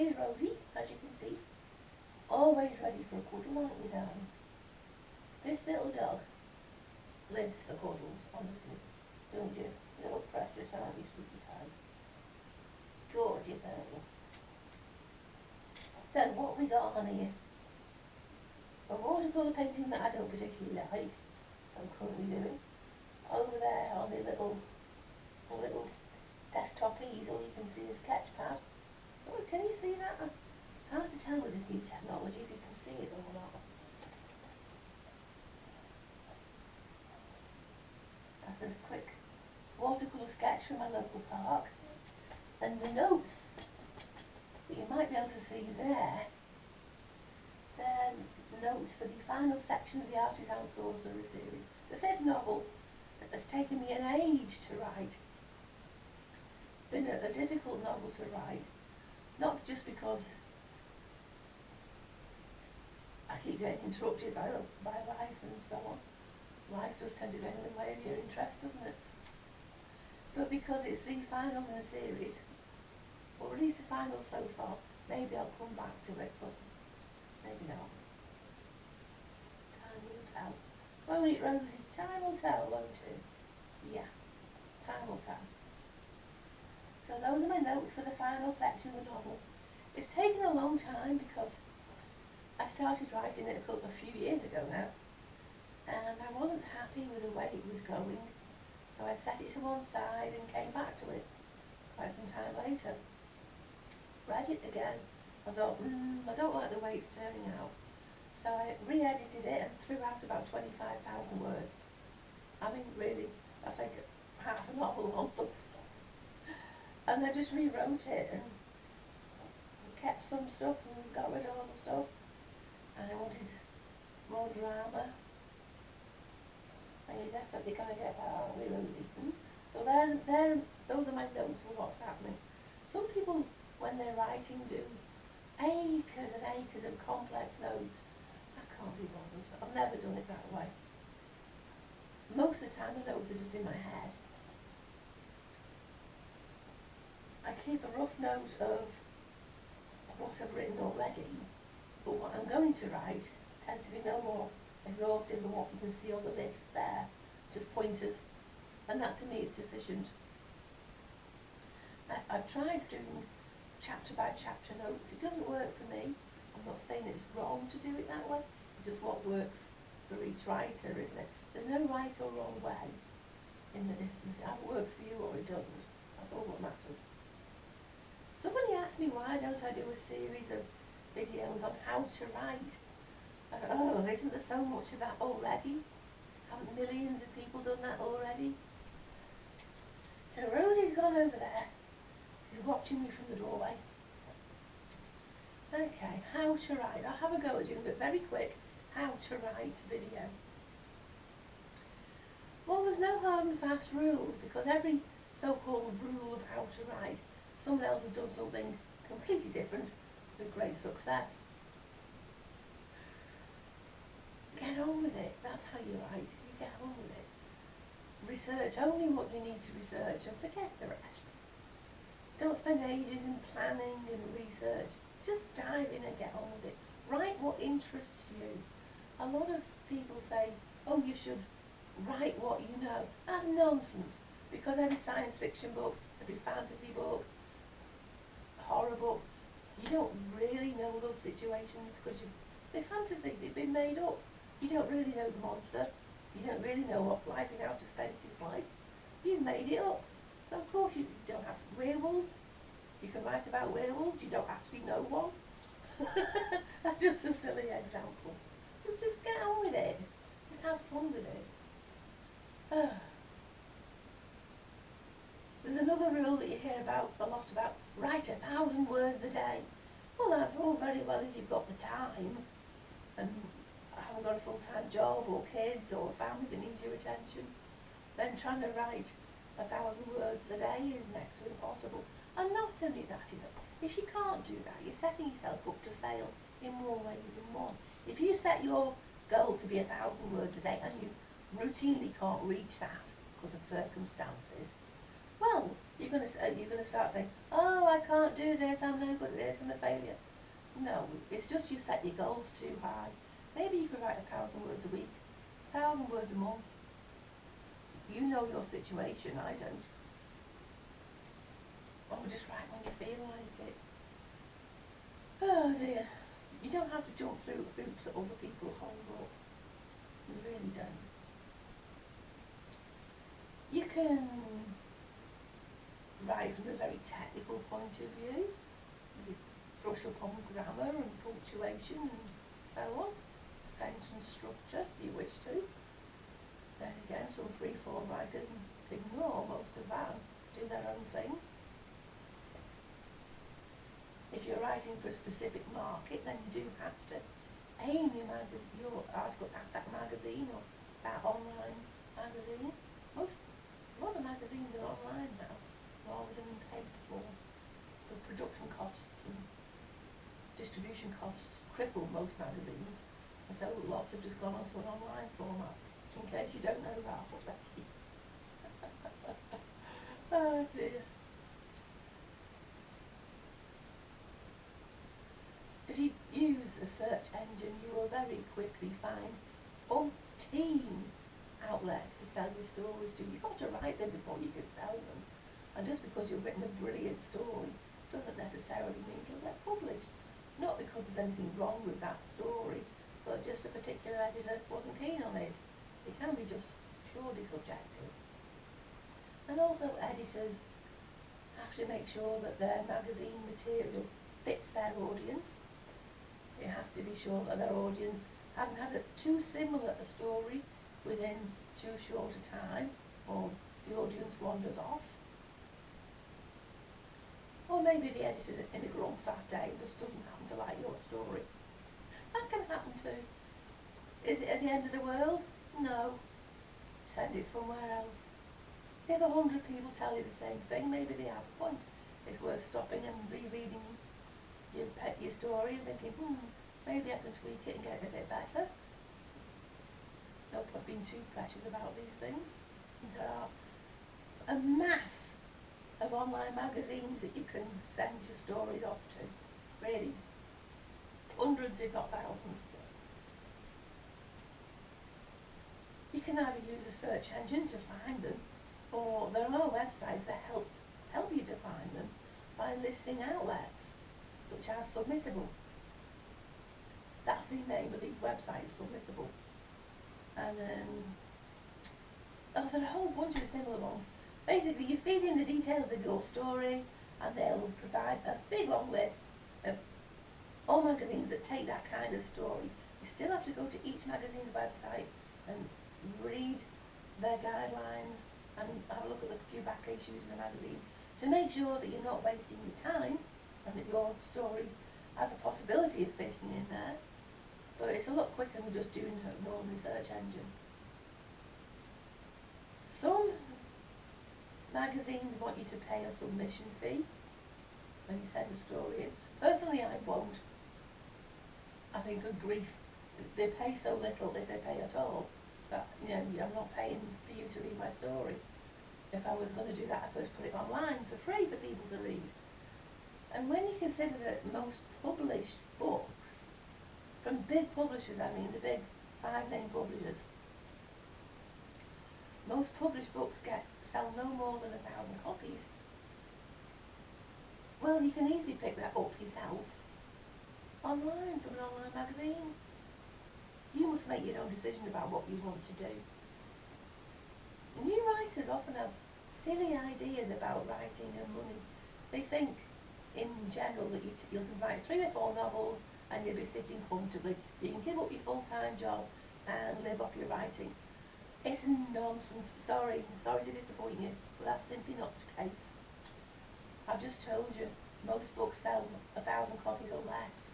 Here's Rosie, as you can see, always ready for a cuddle, aren't you, darling? This little dog lives for cuddles, honestly, don't you? You're precious, aren't you, sweetie pie? Gorgeous, aren't you? So, what we got on here? A watercolour painting that I don't particularly like, I'm currently doing. Over there on the little desktop easel, you can see a sketch pad. Oh, can you see that? Hard to tell with this new technology if you can see it or not. That's a quick watercolour sketch from my local park. And the notes that you might be able to see there, they're notes for the final section of the Artisan-Sorcerer series. The 5th novel that has taken me an age to write. Been a difficult novel to write. Not just because I keep getting interrupted by life and so on. Life does tend to get in the way of your interest, doesn't it? But because it's the final in the series, or at least the final so far, maybe I'll come back to it, but maybe not. Time will tell. Won't it, Rosie? Time will tell, won't it? Yeah, time will tell. So those are my notes for the final section of the novel. It's taken a long time because I started writing it a few years ago now, and I wasn't happy with the way it was going, so I set it to one side and came back to it quite some time later. Read it again, I thought, I don't like the way it's turning out, so I re-edited it and threw out about 25,000 words. I mean, really, that's like half a novel almost. And I just rewrote it and kept some stuff and got rid of other stuff. And I wanted more drama. And you definitely kind of get that, aren't we, Rosie? So those are my notes for what's happening. Some people, when they're writing, do acres and acres of complex notes. I can't be bothered. I've never done it that way. Most of the time the notes are just in my head. I keep a rough note of what I've written already, but what I'm going to write tends to be no more exhaustive than what you can see on the list there, just pointers, and that to me is sufficient. I've tried doing chapter by chapter notes. It doesn't work for me. I'm not saying it's wrong to do it that way, it's just what works for each writer, isn't it? There's no right or wrong way, if it works for you or it doesn't. That's all that matters. Somebody asked me why don't I do a series of videos on how to write. Oh, isn't there so much of that already? Haven't millions of people done that already? So Rosie's gone over there. She's watching me from the doorway. Okay, how to write. I'll have a go at doing a very quick how to write video. Well, there's no hard and fast rules because every so-called rule of how to write, someone else has done something completely different with great success. Get on with it. That's how you write. You get on with it. Research only what you need to research and forget the rest. Don't spend ages in planning and research. Just dive in and get on with it. Write what interests you. A lot of people say, oh, you should write what you know. That's nonsense, because every science fiction book, every fantasy book, horror book, you don't really know those situations because they're fantasy, they've been made up. You don't really know the monster. You don't really know what life in outer space is like. You've made it up. So of course you don't have werewolves. You can write about werewolves, you don't actually know one. That's just a silly example. Just get on with it. Just have fun with it. There's another rule that you hear about a lot about, write 1,000 words a day. Well, that's all very well if you've got the time and haven't got a full-time job or kids or a family that needs your attention. Then trying to write 1,000 words a day is next to impossible. And not only that, if you can't do that, you're setting yourself up to fail in more ways than one. If you set your goal to be 1,000 words a day and you routinely can't reach that because of circumstances, well, you're going to start saying, oh, I can't do this, I'm no good at this, I'm a failure. No, it's just you set your goals too high. Maybe you could write 1,000 words a week, 1,000 words a month. You know your situation, I don't. Or just write when you feel like it. Oh dear. You don't have to jump through hoops that other people hold up. You really don't. You can write from a very technical point of view. You brush up on grammar and punctuation and so on. Sentence structure, if you wish to. Then again, some free-form writers ignore most of that and do their own thing. If you're writing for a specific market, then you do have to aim your article at that magazine or that online magazine. A lot of magazines are online now, rather than in paper form. The production costs and distribution costs cripple most magazines, and so lots have just gone onto an online format, in case you don't know that already. Oh dear. If you use a search engine, you will very quickly find umpteen outlets to sell your stories to. You've got to write them before you can sell them. And just because you've written a brilliant story doesn't necessarily mean you'll get published. Not because there's anything wrong with that story, but just a particular editor wasn't keen on it. It can be just purely subjective. And also editors have to make sure that their magazine material fits their audience. It has to be sure that their audience hasn't had too similar a story within too short a time, or the audience wanders off. Or maybe the editor's in a grump that day and just doesn't happen to like your story. That can happen too. Is it at the end of the world? No. Send it somewhere else. If 100 people tell you the same thing, maybe they have a point. It's worth stopping and rereading your story and thinking, maybe I can tweak it and get it a bit better. No point being too precious about these things. There are a mass of online magazines that you can send your stories off to. Really. Hundreds, if not thousands. You can either use a search engine to find them, or there are websites that help you to find them by listing outlets, such as Submittable. That's the name of the website, Submittable. And there are a whole bunch of similar ones. Basically, you feed in the details of your story, and they'll provide a big long list of all magazines that take that kind of story. You still have to go to each magazine's website and read their guidelines and have a look at the few back issues in the magazine to make sure that you're not wasting your time and that your story has a possibility of fitting in there. But it's a lot quicker than just doing a normal search engine. Some magazines want you to pay a submission fee when you send a story in. Personally, I won't. I think good grief, they pay so little, if they pay at all, that I'm not paying for you to read my story. If I was going to do that, I could put it online for free for people to read. And when you consider that most published books, from big publishers, I mean the big 5-name publishers, most published books sell no more than 1,000 copies. Well, you can easily pick that up yourself online from an online magazine. You must make your own decision about what you want to do. New writers often have silly ideas about writing and money. They think, in general, that you can write 3 or 4 novels and you'll be sitting comfortably. You can give up your full-time job and live off your writing. It's nonsense. Sorry to disappoint you, but that's simply not the case. I've just told you, most books sell 1,000 copies or less.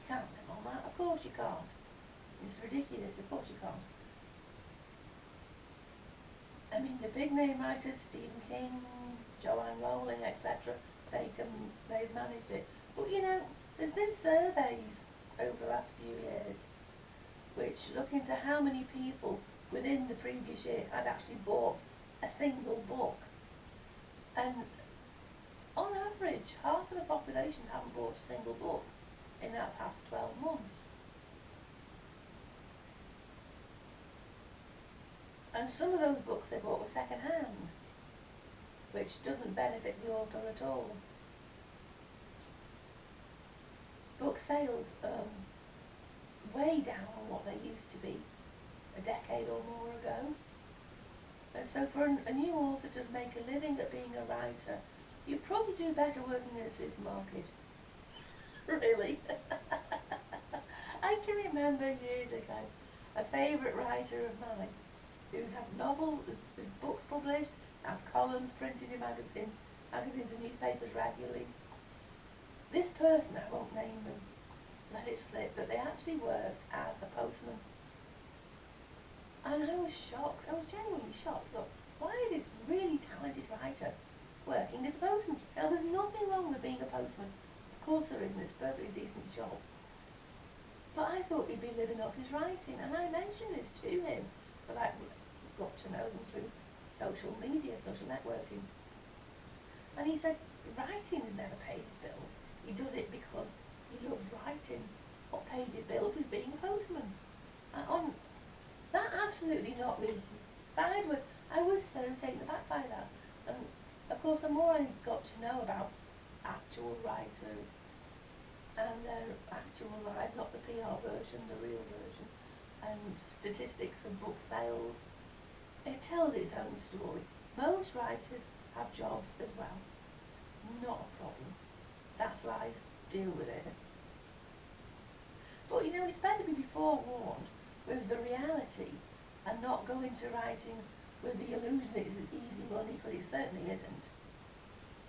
You can't live on that. Of course you can't. It's ridiculous. Of course you can't. I mean, the big name writers, Stephen King, Joanne Rowling, etc., they've managed it. But there's been surveys over the last few years which look into how many people within the previous year had actually bought a single book. And on average, half of the population haven't bought a single book in that past 12 months. And some of those books they bought were second hand, which doesn't benefit the author at all. Book sales way down on what they used to be a decade or more ago. And so for a new author to make a living at being a writer, you'd probably do better working in a supermarket. Really. I can remember years ago a favourite writer of mine who'd have novels, books published, have columns printed in magazines and newspapers regularly. This person, I won't name them, let it slip, but they actually worked as a postman. And I was shocked, I was genuinely shocked. Look, why is this really talented writer working as a postman? Now there's nothing wrong with being a postman. Of course there isn't, it's a perfectly decent job. But I thought he'd be living off his writing, and I mentioned this to him, because I got to know them through social media, social networking. And he said, writing's never paid his bills. He does it because he loves writing. What pays his bills is being a postman. That absolutely knocked me sideways. I was so taken aback by that. And of course, the more I got to know about actual writers and their actual lives, not the PR version, the real version, and statistics of book sales, it tells its own story. Most writers have jobs as well. Not a problem. That's life. Deal with it. But you know, it's better to be forewarned with the reality and not go into writing with the illusion that it's easy money, because it certainly isn't.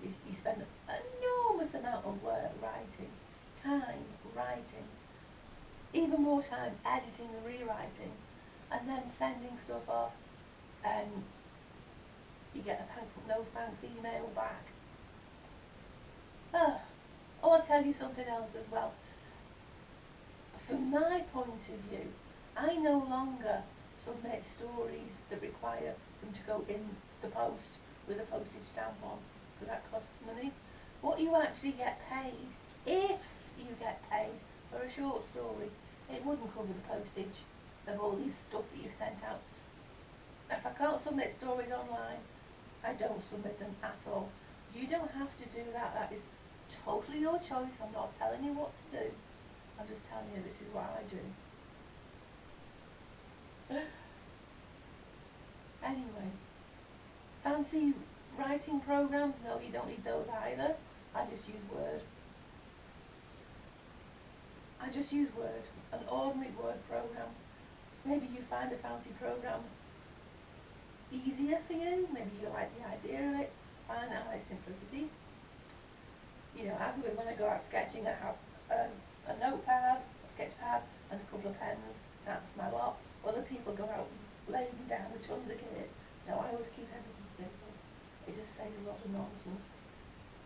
You spend an enormous amount of work writing, time writing, even more time editing and rewriting, and then sending stuff off, and you get a no thanks email back. I'll tell you something else as well. From my point of view, I no longer submit stories that require them to go in the post with a postage stamp on, because that costs money. What you actually get paid, if you get paid for a short story, it wouldn't cover the postage of all these stuff that you've sent out. If I can't submit stories online, I don't submit them at all. You don't have to do that. That is totally your choice. I'm not telling you what to do. I'm just telling you this is what I do. Anyway, fancy writing programs? No, you don't need those either. I just use Word. An ordinary Word program. Maybe you find a fancy program easier for you. Maybe you like the idea of it. Fine, I like simplicity. You know, as with when I go out sketching, I have a notepad, a sketch pad, and a couple of pens. That's my lot. Other people go out laying down with tons of kit. No, I always keep everything simple. It just saves a lot of nonsense.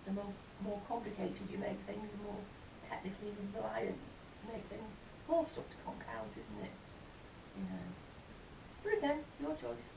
The more complicated you make things, the more technically reliant you make things, more stuff to conk out, isn't it? You know. But again, your choice.